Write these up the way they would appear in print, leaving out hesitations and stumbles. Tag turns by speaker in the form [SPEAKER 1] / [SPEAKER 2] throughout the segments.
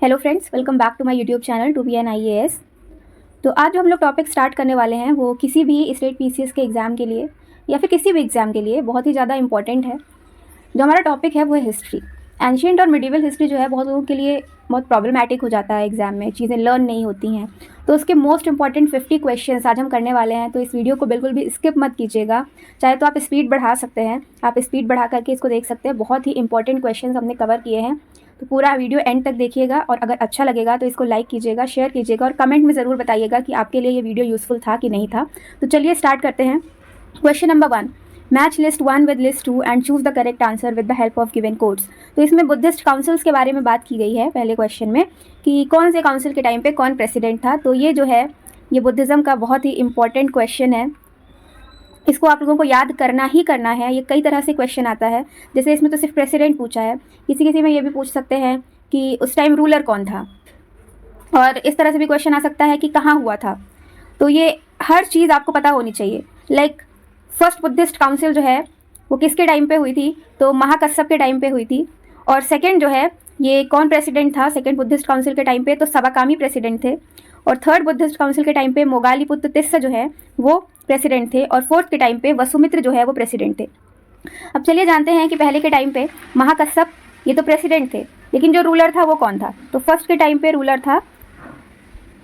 [SPEAKER 1] Hello friends, welcome back to my YouTube channel to be an IAS। तो आज जो हम लोग टॉपिक स्टार्ट करने वाले हैं वो किसी भी स्टेट PCS के एग्ज़ाम के लिए या फिर किसी भी एग्ज़ाम के लिए बहुत ही ज़्यादा इंपॉर्टेंट है। जो हमारा टॉपिक है वो है हिस्ट्री। एंशिएंट और मिडिवल हिस्ट्री जो है बहुत लोगों के लिए बहुत प्रॉब्लमैटिक हो जाता है, एग्ज़ाम में चीज़ें लर्न नहीं होती हैं। तो उसके मोस्ट इंपॉर्टेंट 50 क्वेश्चंस आज हम करने वाले हैं, तो इस वीडियो को बिल्कुल भी स्किप मत कीजिएगा। चाहे तो आप स्पीड बढ़ा सकते हैं, आप स्पीड बढ़ा करके इसको देख सकते हैं। बहुत ही इंपॉर्टेंट क्वेश्चंस हमने कवर किए हैं, तो पूरा वीडियो एंड तक देखिएगा। और अगर अच्छा लगेगा तो इसको लाइक कीजिएगा, शेयर कीजिएगा और कमेंट में ज़रूर बताइएगा कि आपके लिए ये वीडियो यूज़फुल था कि नहीं था। तो चलिए स्टार्ट करते हैं। Question number 1, match list 1 with list 2 and choose the correct answer with the help of given codes. तो इसमें बुद्धिस्ट काउंसिल्स के बारे में बात की गई है पहले क्वेश्चन में, कि कौन से काउंसिल के टाइम पे कौन प्रेसिडेंट था। तो ये जो है ये बुद्धिज़्म का बहुत ही इंपॉर्टेंट क्वेश्चन है। इसको आप लोगों को याद करना ही करना है। ये कई तरह से क्वेश्चन आता है, जैसे इसमें तो सिर्फ प्रेसिडेंट पूछा है, किसी किसी में ये भी पूछ सकते हैं कि उस टाइम रूलर कौन था, और इस तरह से भी क्वेश्चन आ सकता है कि कहाँ हुआ था। तो ये हर चीज़ आपको पता होनी चाहिए। लाइक फर्स्ट बुद्धिस्ट काउंसिल जो है वो किसके टाइम पे हुई थी, तो महाकश्यप के टाइम पे हुई थी। और सेकंड जो है ये कौन प्रेसिडेंट था सेकंड बुद्धिस्ट काउंसिल के टाइम पे, तो सवाकामी प्रेसिडेंट थे। और थर्ड बुद्धिस्ट काउंसिल के टाइम पे मोगालीपुत्र तिस्सा जो है वो प्रेसिडेंट थे। और फोर्थ के टाइम पे वसुमित्र जो है वो प्रेसिडेंट थे। अब चलिए जानते हैं कि पहले के टाइम पे महाकश्यप ये तो प्रेसिडेंट थे, लेकिन जो रूलर था वो कौन था। तो फर्स्ट के टाइम पे रूलर था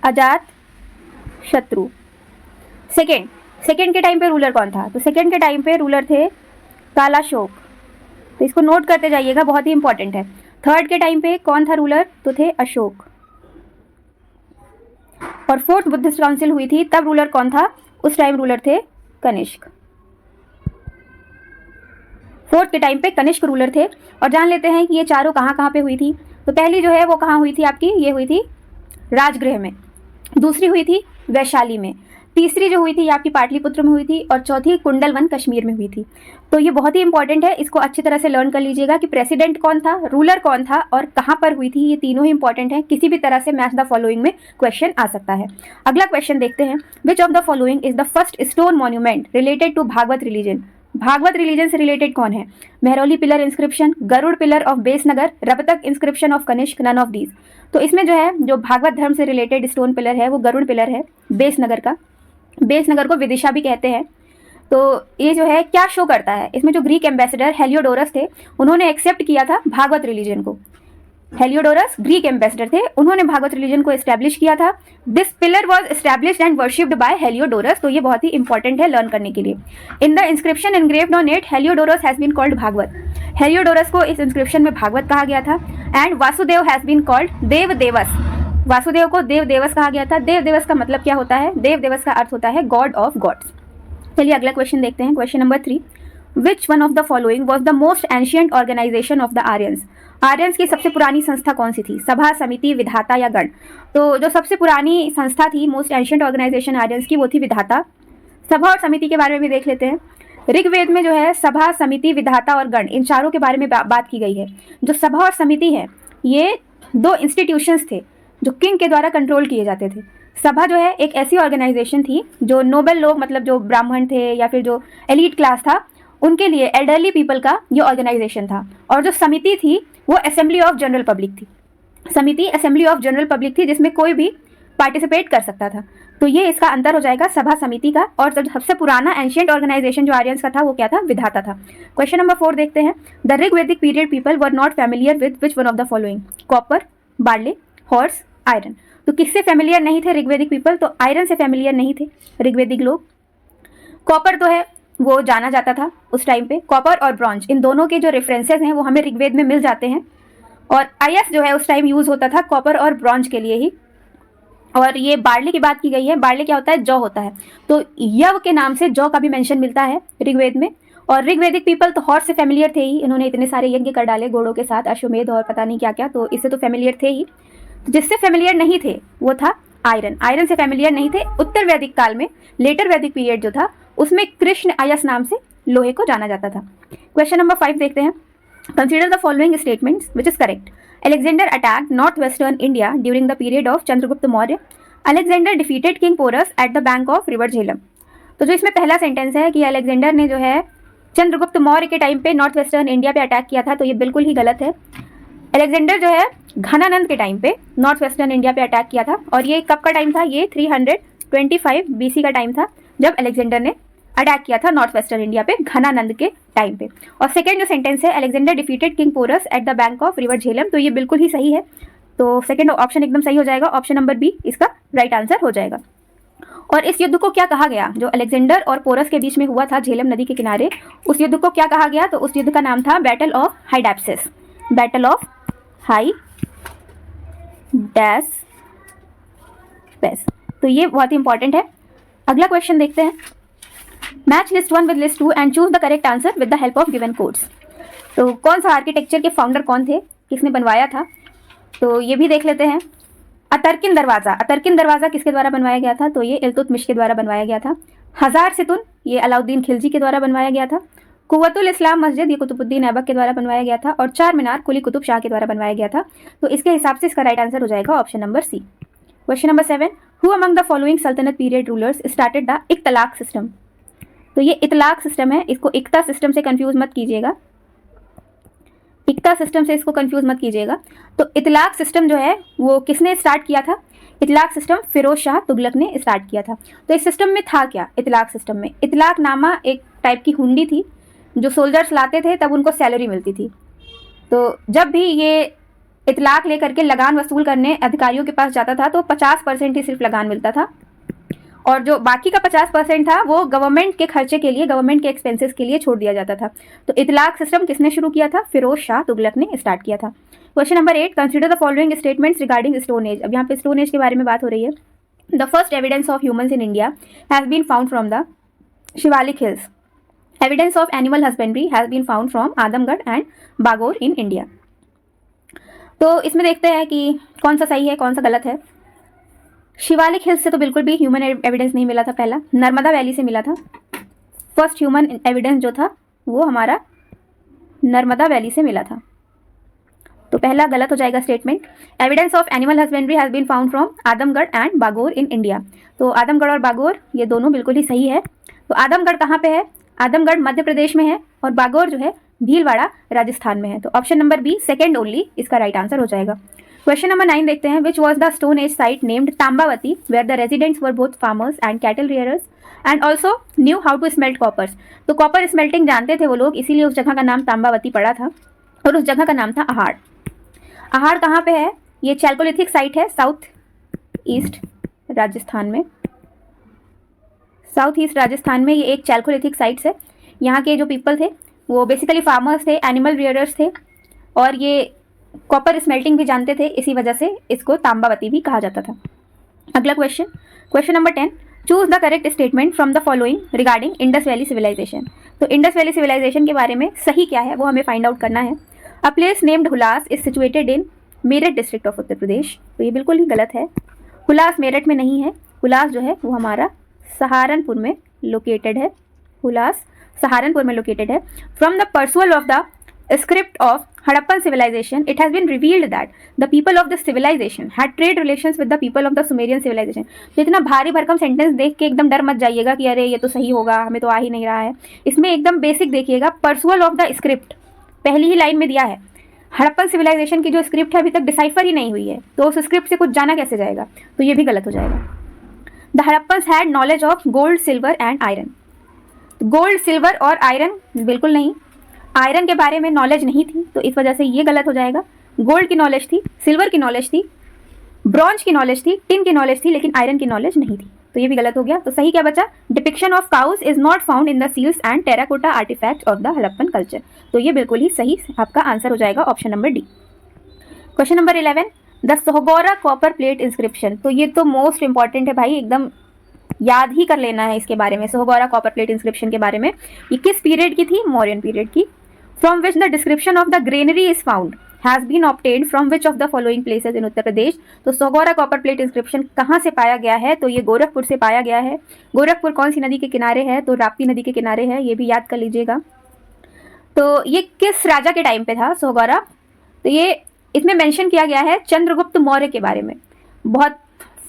[SPEAKER 1] अजात शत्रु। सेकेंड के टाइम पे रूलर कौन था, तो सेकेंड के टाइम पे रूलर थे कालाशोक। तो इसको नोट करते जाइएगा, बहुत ही इंपॉर्टेंट है। थर्ड के टाइम पे कौन था रूलर, तो थे अशोक। और फोर्थ बुद्धिस्ट काउंसिल हुई थी तब रूलर कौन था, उस टाइम रूलर थे कनिष्क। फोर्थ के टाइम पे कनिष्क रूलर थे। और जान लेते हैं कि ये चारों कहाँ कहाँ पे हुई थी। तो पहली जो है वो कहाँ हुई थी आपकी, ये हुई थी राजगृह में। दूसरी हुई थी वैशाली में। तीसरी जो हुई थी ये आपकी पाटलिपुत्र में हुई थी। और चौथी कुंडलवन कश्मीर में हुई थी। तो ये बहुत ही इंपॉर्टेंट है, इसको अच्छी तरह से लर्न कर लीजिएगा कि प्रेसिडेंट कौन था, रूलर कौन था और कहाँ पर हुई थी। ये तीनों ही इंपॉर्टेंट है, किसी भी तरह से मैच द फॉलोइंग में क्वेश्चन आ सकता है। अगला क्वेश्चन देखते हैं। Which of the following is the first stone monument related to Bhagavata religion. Bhagavata religion से रिलेटेड कौन है, Mehrauli pillar inscription, Garuda pillar of Besnagar, Rabatak inscription of Kanishka, none of these. तो इसमें जो है जो भागवत धर्म से रिलेटेड स्टोन पिलर है वो गरुड़ पिलर है बेसनगर का। बेसनगर को विदिशा भी कहते हैं। तो ये जो है क्या शो करता है, इसमें जो ग्रीक एम्बेसडर हेलियोडोरस थे उन्होंने एक्सेप्ट किया था भागवत रिलीजन को। हेलियोडोरस ग्रीक एम्बेसडर थे, उन्होंने भागवत रिलीजन को एस्टैब्लिश किया था। This pillar was established and worshipped bye Heliodorus. तो ये बहुत ही इंपॉर्टेंट है लर्न करने के लिए। In the inscription engraved on it Heliodorus has been called Bhagavata. Heliodorus को इस इंस्क्रिप्शन में भागवत कहा गया था। And Vasudeva has been called Deva Devas. Vasudeva को देव देवस कहा गया था। देव देवस का मतलब क्या होता है, देव देवस का अर्थ होता है गॉड ऑफ गॉड्स। चलिए अगला क्वेश्चन देखते हैं। Question number 3, which one of the following was the most ancient organisation of the Aryans. Aryans की सबसे पुरानी संस्था कौन सी थी, सभा, समिति, विधाता या गण। तो जो सबसे पुरानी संस्था थी मोस्ट एंशियंट ऑर्गेनाइजेशन आर्यंस की वो थी विधाता। सभा और समिति के बारे में भी देख लेते हैं। ऋग्वेद में जो है सभा, समिति, विधाता और गण इन चारों के बारे में बात की गई है। जो सभा और समिति है ये दो इंस्टीट्यूशंस थे जो किंग के द्वारा कंट्रोल किए जाते थे। सभा जो है एक ऐसी ऑर्गेनाइजेशन थी जो नोबल लोग, मतलब जो ब्राह्मण थे या फिर जो एलीट क्लास था उनके लिए, एल्डरली पीपल का ये ऑर्गेनाइजेशन था। और जो समिति थी वो असेंबली ऑफ जनरल पब्लिक थी। समिति असेंबली ऑफ जनरल पब्लिक थी जिसमें कोई भी पार्टिसिपेट कर सकता था। तो ये इसका अंतर हो जाएगा सभा समिति का। और जो सबसे पुराना एंशियंट ऑर्गेनाइजेशन जो आर्यंस का था वो क्या था, विधाता था। क्वेश्चन नंबर 4 देखते हैं। The Rigvedic period people were not familiar with which one of the following, copper, barley, horse, iron. तो किससे फेमिलियर नहीं थे ऋग्वेदिक पीपल, तो आयरन से फेमिलियर नहीं थे ऋग्वेदिक लोग। कॉपर तो है वो जाना जाता था उस टाइम पे। कॉपर और ब्रॉन्ज इन दोनों के जो रेफरेंसेस हैं वो हमें ऋग्वेद में मिल जाते हैं। और आयस जो है उस टाइम यूज होता था कॉपर और ब्रॉन्ज के लिए ही। और ये बार्ले की बात की गई है। बार्ले क्या होता है, जौ होता है। तो यव के नाम से जौ का भी मेंशन मिलता है ऋग्वेद में। और ऋग्वेदिक पीपल तो हॉर्स से फेमिलियर थे ही, इन्होंने इतने सारे यज्ञ कर डाले घोड़ों के साथ, अश्वमेध और पता नहीं क्या क्या, तो इससे तो फेमिलियर थे ही। जिससे फेमिलियर नहीं थे वो था आयरन। आयरन से फेमिलियर नहीं थे। उत्तर वैदिक काल में, लेटर वैदिक पीरियड जो था उसमें कृष्ण आयस नाम से लोहे को जाना जाता था। क्वेश्चन नंबर 5 देखते हैं। Consider the following statements which is correct. Alexander attacked north western India during the period of Chandragupta Maurya. Alexander defeated king Porus at the bank of river Jhelum. तो जो इसमें पहला सेंटेंस है कि अलेक्जेंडर ने जो है चंद्रगुप्त मौर्य के टाइम पे नॉर्थ वेस्टर्न इंडिया पे अटैक किया था, तो ये बिल्कुल ही गलत है। अलेक्जेंडर जो है घनानंद के टाइम पे नॉर्थ वेस्टर्न इंडिया पे अटैक किया था। और ये कब का टाइम था? ये 325 BC का टाइम था जब अलेक्जेंडर ने अटैक किया था नॉर्थ वेस्टर्न इंडिया पे घनानंद के टाइम पे। और सेकंड जो सेंटेंस है, Alexander defeated king Porus at the bank of river Jhelum, तो ये बिल्कुल ही सही है। तो सेकंड ऑप्शन एकदम सही हो जाएगा, ऑप्शन नंबर बी इसका राइट आंसर हो जाएगा। और इस युद्ध को क्या कहा गया? जो अलेक्जेंडर और पोरस के बीच में हुआ था झेलम नदी के किनारे, उस युद्ध को क्या कहा गया? तो उस युद्ध का नाम था बैटल ऑफ हाइडैप्सिस, बैटल ऑफ हाइडैप्सिस। तो ये बहुत ही इंपॉर्टेंट है। अगला क्वेश्चन देखते हैं। Match list 1 with list 2 and choose the correct answer with the help of given codes. तो कौन सा आर्किटेक्चर के फाउंडर कौन थे, किसने बनवाया था? तो ये भी देख लेते हैं। अतर्किन दरवाज़ा, अतर्किन दरवाज़ा किसके द्वारा बनवाया गया था? तो ये इल्तुतमिश के द्वारा बनवाया गया था। हजार सितुन, ये अलाउद्दीन खिलजी के द्वारा बनवाया गया था। कुव्वतुल इस्लाम मस्जिद, ये कुतुबुद्दीन ऐबक के द्वारा बनवाया गया था। और चार मीनार कुली कुतुब शाह के द्वारा बनवाया गया था। तो इसके हिसाब से इसका राइट आंसर हो जाएगा option number C. Question number 7, who among the following sultanate period rulers started the iqta system? तो ये इतलाक सिस्टम है, इसको इक्ता सिस्टम से कंफ्यूज मत कीजिएगा, इक्ता सिस्टम से इसको कंफ्यूज मत कीजिएगा। तो इतलाक सिस्टम जो है वो किसने स्टार्ट किया था? इतलाक सिस्टम फिरोज शाह तुगलक ने स्टार्ट किया था। तो इस सिस्टम में था क्या? इतलाक सिस्टम में इतलाक नामा एक टाइप की हुंडी थी, जो सोल्जर्स लाते थे तब उनको सैलरी मिलती थी। तो जब भी ये इतलाक लेकर के लगान वसूल करने अधिकारियों के पास जाता था तो 50% ही सिर्फ लगान मिलता था, और जो बाकी का 50% था वो गवर्नमेंट के खर्चे के लिए, गवर्नमेंट के एक्सपेंसेस के लिए छोड़ दिया जाता था। तो इतलाक सिस्टम किसने शुरू किया था? फिरोज शाह तुगलक ने स्टार्ट किया था। Question number 8, consider the following statements regarding stone age. अब यहाँ पे स्टोन एज के बारे में बात हो रही है। The first evidence of humans in India has been found from the Shivalik hills. Evidence of animal husbandry has been found from Adamgarh and Bagor in India. तो इसमें देखते हैं कि कौन सा सही है, कौन सा गलत है। शिवालिक हिल्स से तो बिल्कुल भी ह्यूमन एविडेंस नहीं मिला था। पहला नर्मदा वैली से मिला था। फर्स्ट ह्यूमन एविडेंस जो था वो हमारा नर्मदा वैली से मिला था। तो पहला गलत हो जाएगा statement. Evidence of animal husbandry has been found from Adamgarh and Bagor in India. तो आदमगढ़ और बागोर ये दोनों बिल्कुल ही सही है। तो आदमगढ़ कहाँ पे है? आदमगढ़ मध्य प्रदेश में है और बागोर जो है भीलवाड़ा राजस्थान में है। तो option number B second only इसका राइट आंसर हो जाएगा। क्वेश्चन नंबर 9 देखते हैं। Which was the stone age site named Tambavati where the residents were both farmers and cattle rearers and also knew how to smelt coppers. तो copper smelting जानते थे वो लोग, इसीलिए उस जगह का नाम तांबावती पड़ा था और उस जगह का नाम था अहाड़। अहाड़ कहाँ पे है? ये चैल्कोलिथिक साइट है साउथ ईस्ट राजस्थान में। साउथ ईस्ट राजस्थान में ये एक चैल्कोलिथिक साइट्स है। यहाँ के जो पीपल थे वो बेसिकली फार्मर्स थे, एनिमल रियरर्स थे और ये कॉपर स्मेल्टिंग भी जानते थे, इसी वजह से इसको तांबावती भी कहा जाता था। अगला question, question number 10, choose the correct statement from the following regarding Indus valley civilization. तो इंडस वैली सिविलाइजेशन के बारे में सही क्या है वो हमें फाइंड आउट करना है। A place named Hulas is situated in Meerut district of Uttar Pradesh. तो ये बिल्कुल ही गलत है। हुलास मेरठ में नहीं है। हुलास जो है वो हमारा सहारनपुर में लोकेटेड है। हुलास सहारनपुर में लोकेटेड है। From the pursual of the script of Harappan civilization, it has been revealed that the people of this civilization had trade relations with the people of the Sumerian civilization. तो इतना भारी भरकम sentence देख के एकदम डर मत जाइएगा कि अरे ये तो सही होगा, हमें तो आ ही नहीं रहा है। इसमें एकदम बेसिक देखिएगा, पर्सुअल ऑफ द स्क्रिप्ट पहली ही लाइन में दिया है। हड़प्पन सिविलाइजेशन की जो स्क्रिप्ट है अभी तक डिसाइफर ही नहीं हुई है, तो उस स्क्रिप्ट से कुछ जाना कैसे जाएगा? तो ये भी गलत हो जाएगा। The Harappans had knowledge of gold, silver and iron. Gold, silver और आयरन बिल्कुल नहीं, आयरन के बारे में नॉलेज नहीं थी, तो इस वजह से ये गलत हो जाएगा। गोल्ड की नॉलेज थी, सिल्वर की नॉलेज थी, ब्रॉन्ज की नॉलेज थी, टिन की नॉलेज थी, लेकिन आयरन की नॉलेज नहीं थी, तो ये भी गलत हो गया। तो सही क्या बचा? Depiction of cows is not found in the seals and terracotta artifacts of the Harappan culture. तो ये बिल्कुल ही सही आपका आंसर हो जाएगा, option number D. Question number 11, the Sohgaura copper plate inscription. तो ये तो मोस्ट इंपॉर्टेंट है भाई, एकदम याद ही कर लेना है इसके बारे में। सोहगौरा कॉपर प्लेट इंस्क्रिप्शन के बारे में, ये किस पीरियड की थी? मौर्यन पीरियड की। From which the description of the granary is found has been obtained from which of the following places in उत्तर प्रदेश। तो सोगौरा कॉपर प्लेट इंस्क्रिप्शन कहाँ से पाया गया है? तो ये गोरखपुर से पाया गया है। गोरखपुर कौन सी नदी के किनारे है? तो राप्ती नदी के किनारे है, ये भी याद कर लीजिएगा। तो ये किस राजा के टाइम पे था सोगौरा? तो ये इसमें मेंशन किया गया है चंद्रगुप्त मौर्य के बारे में। बहुत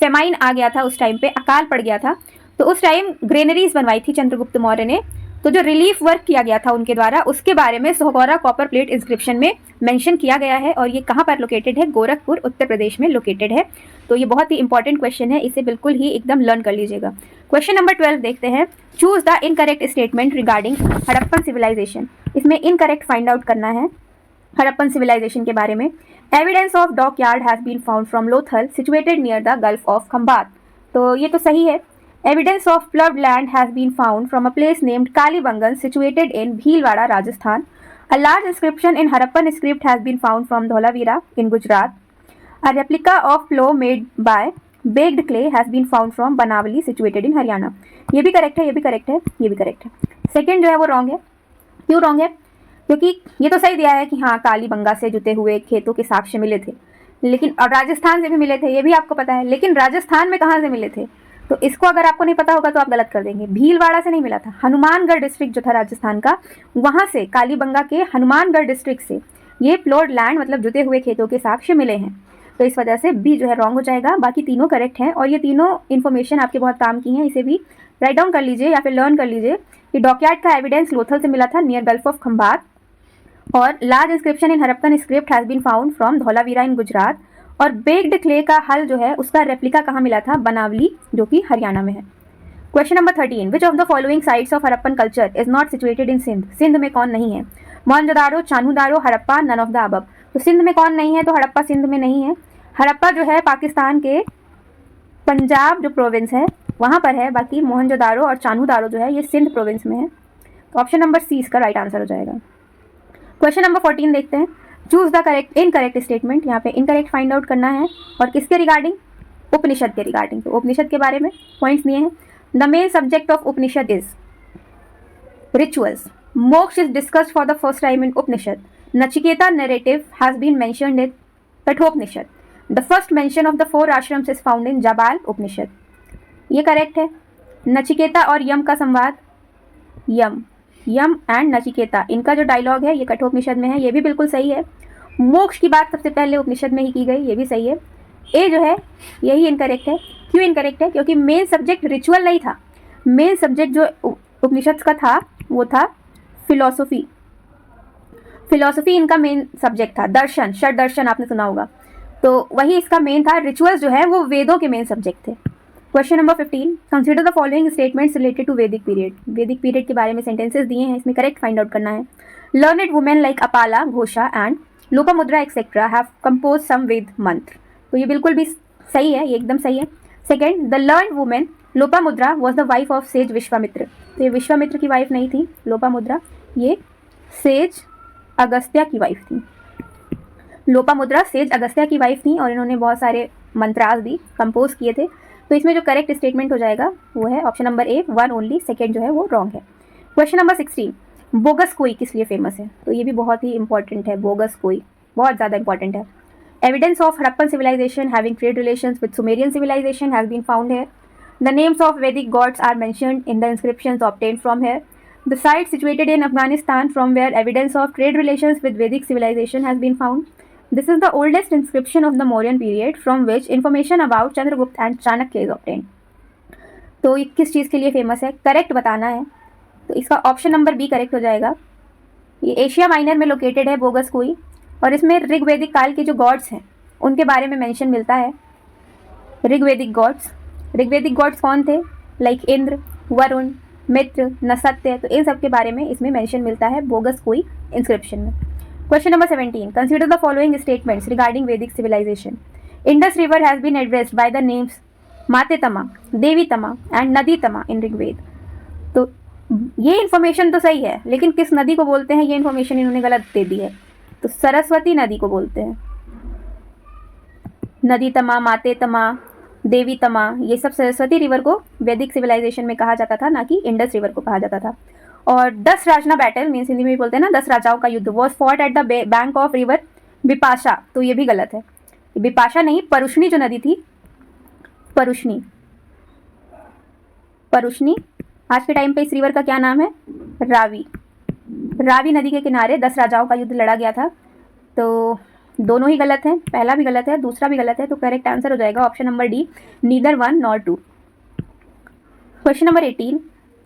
[SPEAKER 1] फेमाइन आ गया था उस टाइम पे, अकाल पड़ गया था, तो उस टाइम ग्रेनरीज बनवाई थी चंद्रगुप्त मौर्य ने तो जो रिलीफ वर्क किया गया था उनके द्वारा, उसके बारे में सोहगौरा कॉपर प्लेट इंस्क्रिप्शन में मेंशन किया गया है, और ये कहाँ पर लोकेटेड है? गोरखपुर, उत्तर प्रदेश में लोकेटेड है। तो ये बहुत ही इंपॉर्टेंट क्वेश्चन है, इसे बिल्कुल ही एकदम लर्न कर लीजिएगा। क्वेश्चन नंबर 12 देखते हैं। Choose the incorrect statement regarding Harappan civilization. इसमें इनकरेक्ट फाइंड आउट करना है हड़प्पन सिविलाइजेशन के बारे में। Evidence of dockyard has been found from Lothal situated near the gulf of Khambhat. तो ये तो सही है। Evidence of plowed land has been found from a place named Kalibangan situated in Bhilwara, Rajasthan. A large inscription in Harappan script has been found from Dholavira in Gujarat. A replica of plow made by baked clay has been found from Banavali situated in Haryana. ये भी correct है, ये भी correct है, ये भी correct है। Second जो है वो रॉन्ग है। क्यों रॉन्ग है? क्योंकि ये तो सही दिया है कि हाँ कालीबंगा से जुते हुए खेतों के साक्ष्य मिले थे, लेकिन और राजस्थान से भी मिले थे, ये भी आपको पता है, लेकिन राजस्थान में कहाँ से मिले थे? तो इसको अगर आपको नहीं पता होगा तो आप गलत कर देंगे। भीलवाड़ा से नहीं मिला था, हनुमानगढ़ डिस्ट्रिक्ट जो था राजस्थान का, वहाँ से कालीबंगा के हनुमानगढ़ डिस्ट्रिक्ट से ये प्लॉट लैंड मतलब जुते हुए खेतों के साक्ष्य मिले हैं। तो इस वजह से बी जो है रॉन्ग हो जाएगा। बाकी तीनों करेक्ट हैं और ये तीनों इन्फॉर्मेशन आपके बहुत काम की हैं, इसे भी राइट डाउन कर लीजिए या फिर लर्न कर लीजिए कि डॉकयार्ड का एविडेंस लोथल से मिला था नियर गल्फ ऑफ खंबात, और large inscription in Harappan script has been found from Dholavira in Gujarat, और बेक्ड क्ले का हल जो है उसका रेप्लिका कहाँ मिला था? बनावली, जो कि हरियाणा में है। Question number 13, which of the following sites of Harappan culture is not situated in Sindh. Sindh में कौन नहीं है? Mohenjodaro, Chanhudaro, Harappa, none of the above. तो सिंध में कौन नहीं है? तो हड़प्पा सिंध में नहीं है। हड़प्पा जो है पाकिस्तान के पंजाब जो प्रोविंस है वहाँ पर है, बाकी मोहनजोदारो और चान्हूदारो जो है ये सिंध प्रोविंस में है। तो ऑप्शन नंबर सी इसका राइट आंसर हो जाएगा। क्वेश्चन नंबर 14 देखते हैं। Choose the correct incorrect statement. यहाँ पे इनकरेक्ट फाइंड आउट करना है, और किसके रिगार्डिंग? उपनिषद के रिगार्डिंग। तो उपनिषद के बारे में पॉइंट्स दिए हैं। The main subject of Upanishad is rituals. Moksha is discussed for the first time in Upanishad. Nachiketa narrative has been mentioned in Kathopanishad. The first mention of the 4 ashrams is found in Jabala Upanishad. ये करेक्ट है। नचिकेता और यम का संवाद, यम एंड नचिकेता, इनका जो डायलॉग है ये कठोपनिषद में है, ये भी बिल्कुल सही है। मोक्ष की बात सबसे पहले उपनिषद में ही की गई, ये भी सही है। ए जो है यही इनकरेक्ट है। क्यों इनकरेक्ट है? क्योंकि मेन सब्जेक्ट रिचुअल नहीं था। मेन सब्जेक्ट जो उपनिषद का था वो था फिलॉसफी। फिलॉसफी इनका मेन सब्जेक्ट था। दर्शन, षड दर्शन आपने सुना होगा, तो वही इसका मेन था। रिचुअल्स जो है वो वेदों के मेन सब्जेक्ट थे। Question number 15, consider the following statements related to Vedic period. Vedic period के बारे में सेंटेंसेस दिए हैं, इसमें करेक्ट फाइंड आउट करना है। Learned women like Apala, Ghosha and Lopamudra etcetera have compose some Veda mantra. तो ये बिल्कुल भी सही है, ये एकदम सही है। Second, the learn women Lopamudra was the wife of says Vishwamitra. तो ये विश्वामित्र की वाइफ नहीं थी लोपामुद्रा, ये सेज अगस्त्या की वाइफ थी। लोपामुद्रा सेज अगस्त्या की वाइफ थी और इन्होंने बहुत सारे मंत्रास भी कंपोज किए थे। तो इसमें जो करेक्ट स्टेटमेंट हो जाएगा वो है option number A, one only. Second जो है वो रॉन्ग है। क्वेश्चन नंबर 16, बोगस कोई किस लिए फेमस है? तो ये भी बहुत ही इंपॉर्टेंट है। बोगस कोई बहुत ज़्यादा इंपॉर्टेंट है। Evidence of Harappan civilization having trade relations with Sumerian civilization has been found here. The names of Vedic gods are mentioned in the inscriptions obtained from here. The site situated in Afghanistan from where evidence of trade relations with Vedic civilization has been found. This is the oldest inscription of the Mauryan period from which information about Chandragupta and Chanakya is obtained. तो ये किस चीज़ के लिए famous है? Correct बताना है। तो इसका ऑप्शन नंबर बी करेक्ट हो जाएगा। ये एशिया माइनर में लोकेटेड है बोगस कोई, और इसमें ऋग्वैदिक काल के जो गॉड्स हैं उनके बारे में मेंशन मिलता है। ऋग्वैदिक गॉड्स कौन थे? लाइक इंद्र, वरुण, मित्र, नसत्य। तो इन सब के बारे में इसमें मेंशन मिलता है बोगस कोई इंस्क्रिप्शन में। Question number 17. Consider the following statements regarding Vedic civilization. Indus River has been addressed by the names Matetama, Devitama and Naditama in Rigved. तो ये इन्फॉर्मेशन तो सही है, लेकिन किस नदी को बोलते हैं ये इन्फॉर्मेशन इन्होंने गलत दे दी है। तो सरस्वती नदी को बोलते हैं। नदीतमा, मातेतमा, देवीतमा, ये सब सरस्वती रिवर को वैदिक सिविलाइजेशन में कहा जाता था, ना कि इंडस रिवर को कहा जाता था। और 10 राजना बैटल मीन्स हिंदी में भी बोलते हैं ना 10 राजाओं का युद्ध, was fought at the bank of river Bipasha. तो ये भी गलत है। बिपाशा नहीं, परुष्णी जो नदी थी, परुष्णी आज के टाइम पे इस रिवर का क्या नाम है? रावी नदी के किनारे 10 राजाओं का युद्ध लड़ा गया था। तो दोनों ही गलत हैं, पहला भी गलत है, दूसरा भी गलत है। तो करेक्ट आंसर हो जाएगा option number D, neither 1 nor 2। Question number 18,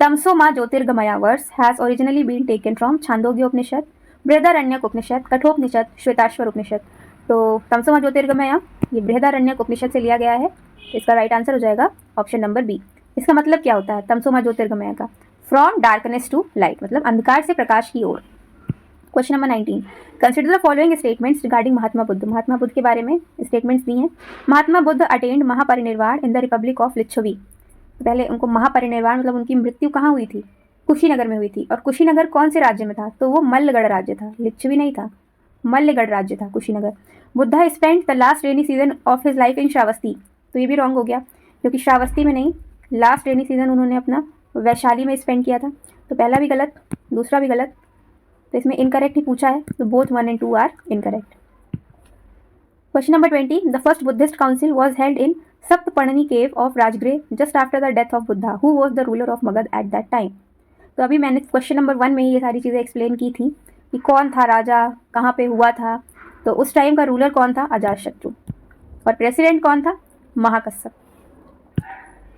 [SPEAKER 1] Tamaso Maa Jyotirgamaya verse has originally been taken from Chandogya Upanishad, Brihadaranyaka Upanishad, Kathopanishad, Shvetashvatara Upanishad. तो तमसो माँ ज्योतिर्गमया ये बृहदारण्यक उपनिषद से लिया गया है। इसका राइट आंसर हो जाएगा ऑप्शन नंबर बी। इसका मतलब क्या होता है तमसो माँ ज्योतिर्गमया का? फ्रॉम डार्कनेस टू लाइट, मतलब अंधकार से प्रकाश की ओर। Question number 19, consider the following statements regarding Mahatma Buddha. Mahatma Buddha के बारे में स्टेटमेंट्स दी हैं। Mahatma Buddha attend Mahaparinirvana in the republic of Lichchhavi. पहले उनको महापरिनिर्वाण मतलब उनकी मृत्यु कहाँ हुई थी? कुशीनगर में हुई थी। और कुशीनगर कौन से राज्य में था? तो वो मल्लगढ़ राज्य था, लिच्छवी नहीं था, मल्लगढ़ राज्य था Kushinagar. Buddha spend the last rainy season of his life in Shravasti. तो ये भी रॉन्ग हो गया, क्योंकि श्रावस्ती में नहीं, लास्ट रेनी सीजन उन्होंने अपना वैशाली में स्पेंड किया था। तो पहला भी गलत, दूसरा भी गलत, तो इसमें इनकरेक्ट ही पूछा है। तो both 1 and 2 are incorrect. Question number 20, the first Buddhist council was held in Saptaparni cave of Rajgriha just after the death of Buddha. Who was the ruler of Magadha at that time? तो अभी मैंने क्वेश्चन नंबर 1 में ही ये सारी चीज़ें एक्सप्लेन की थी कि कौन था राजा, कहाँ पे हुआ था। तो उस टाइम का रूलर कौन था? अजातशत्रु। और प्रेसिडेंट कौन था? Mahakashyap.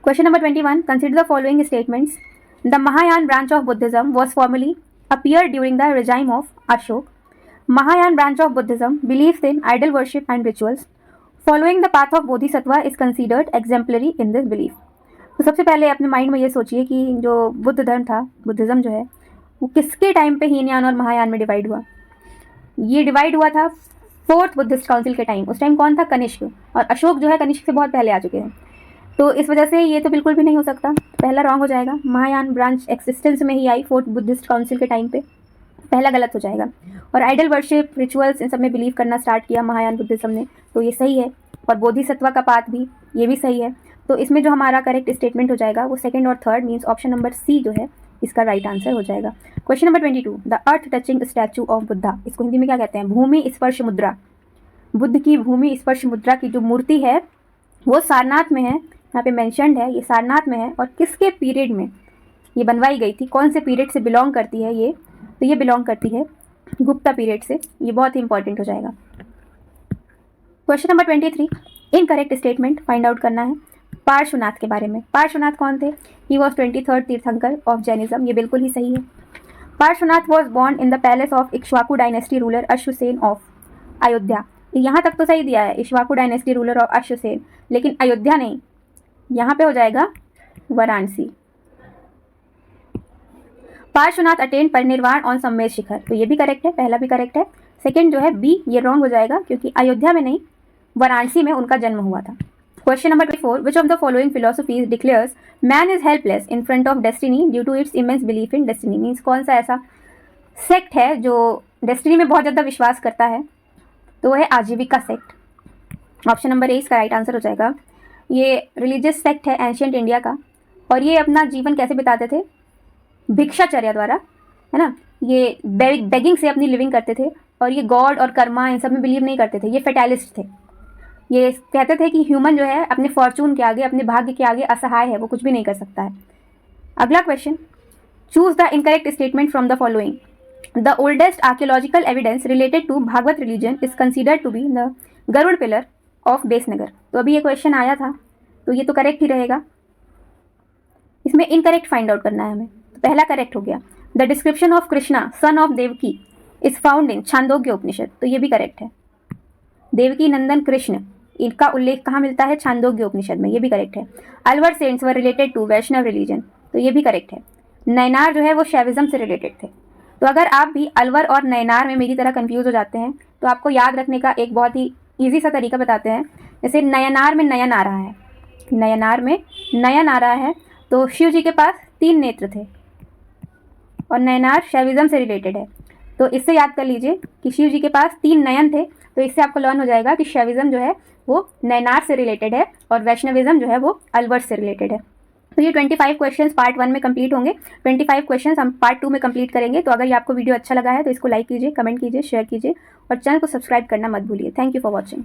[SPEAKER 1] Question number 21, consider the following statements. The Mahayana branch of Buddhism was formally appeared during the regime of Ashok. Mahayan branch of Buddhism believes in idol worship and rituals. Following the path of Bodhisattva is considered exemplary in this belief. तो सबसे पहले अपने mind में ये सोचिए कि जो बुद्ध धर्म था, बुद्धिज्म जो है, वो किसके टाइम पे हीनयान और महायान में डिवाइड हुआ? ये डिवाइड हुआ था 4th बुद्धिस्ट काउंसिल के टाइम। उस टाइम कौन था? कनिष्क। और अशोक जो है कनिष्क से बहुत पहले आ चुके हैं। तो इस वजह से ये तो बिल्कुल भी नहीं हो सकता, पहला रॉन्ग हो जाएगा। महायान ब्रांच एक्सिस्टेंस में ही आई 4th बुद्धिस्ट काउंसिल के टाइम पे, पहला गलत हो जाएगा। और आइडल वर्शिप, रिचुअल्स, इन सब में बिलीव करना स्टार्ट किया महायान बुद्धिज्म ने, तो ये सही है। और बोधिसत्वा का पाथ भी, ये भी सही है। तो इसमें जो हमारा करेक्ट स्टेटमेंट हो जाएगा वो 2nd और 3rd मीन्स ऑप्शन नंबर सी जो है इसका राइट आंसर हो जाएगा। Question number 22, the earth touching statue of Buddha. इसको हिंदी में क्या कहते हैं? भूमि स्पर्श मुद्रा। बुद्ध की भूमि स्पर्श मुद्रा की जो मूर्ति है वो सारनाथ में है, यहाँ पे मेंशन्ड है, ये सारनाथ में है। और किसके पीरियड में ये बनवाई गई थी, कौन से पीरियड से बिलोंग करती है ये? तो ये बिलोंग करती है गुप्ता पीरियड से। ये बहुत ही इंपॉर्टेंट हो जाएगा। Question number 23, incorrect statement find out करना है पार्श्वनाथ के बारे में। पार्श्वनाथ कौन थे? ही वॉज 23rd तीर्थंकर ऑफ जैनिज्म। ये बिल्कुल ही सही है। Parshvanath was born in the palace of Ikshvaku dynasty ruler Ashvasena of Ayodhya. यहाँ तक तो सही दिया है, Ikshvaku dynasty ruler of Ashvasena, लेकिन अयोध्या नहीं, यहाँ पे हो जाएगा Varanasi. Parshvanath attend Parinirvana on Sammed शिखर। तो ये भी करेक्ट है, पहला भी करेक्ट है। सेकंड जो है बी, ये रॉन्ग हो जाएगा, क्योंकि अयोध्या में नहीं, वाराणसी में उनका जन्म हुआ था। Question number 24, which of the following philosophies declares man is helpless in front of destiny due to its immense belief in destiny. Means कौन सा ऐसा सेक्ट है जो डेस्टिनी में बहुत ज़्यादा विश्वास करता है? तो वो है आजीविका सेक्ट। ऑप्शन नंबर ए इसका राइट आंसर हो जाएगा। ये रिलीजियस सेक्ट है एंशियंट इंडिया का, और ये अपना जीवन कैसे बिताते थे? भिक्षाचर्या द्वारा, है ना। ये बेगिंग से अपनी लिविंग करते थे, और ये गॉड और कर्मा इन सब में बिलीव नहीं करते थे। ये फेटालिस्ट थे। ये कहते थे कि ह्यूमन जो है अपने फॉर्चून के आगे, अपने भाग्य के आगे असहाय है, वो कुछ भी नहीं कर सकता है। अगला question, choose the incorrect statement from the following. The oldest archaeological evidence related to Bhagavata religion is considered to be the Garuda pillar of Besnagar. तो अभी ये क्वेश्चन आया था, तो ये तो करेक्ट ही रहेगा। इसमें इनकरेक्ट फाइंड आउट करना है हमें। तो पहला करेक्ट हो गया, the description of Krishna son of Devaki is found in Chandogya Upanishad. तो ये भी करेक्ट है। देवकी नंदन कृष्ण, इनका उल्लेख कहाँ मिलता है? छांदोग्य उपनिषद में। ये भी करेक्ट है। Alvar saints were related to Vaishnava religion. तो ये भी करेक्ट है। नयनार जो है वो शैविज्म से रिलेटेड थे। तो अगर आप भी अलवर और नयनार में मेरी तरह कंफ्यूज हो जाते हैं, तो आपको याद रखने का एक बहुत ही ईजी सा तरीका बताते हैं। जैसे नयनार में नयन आ रहा है, नयनार में नयन आ रहा है, तो शिव जी के पास 3 नेत्र थे, और नयनार शैविज्म से रिलेटेड है। तो इससे याद कर लीजिए कि शिव जी के पास 3 नयन थे। तो इससे आपको लर्न हो जाएगा कि शैविज्म जो है वो नयनार से रिलेटेड है, और वैष्णविज्म जो है वो अलवर से रिलेटेड है। तो ये 25 क्वेश्चंस पार्ट 1 में कंप्लीट होंगे। 25 क्वेश्चंस हम पार्ट 2 में कंप्लीट करेंगे। तो अगर ये आपको वीडियो अच्छा लगा है तो इसको लाइक कीजिए, कमेंट कीजिए, शेयर कीजिए, और चैनल को सब्सक्राइब करना मत भूलिए। Thank you for watching.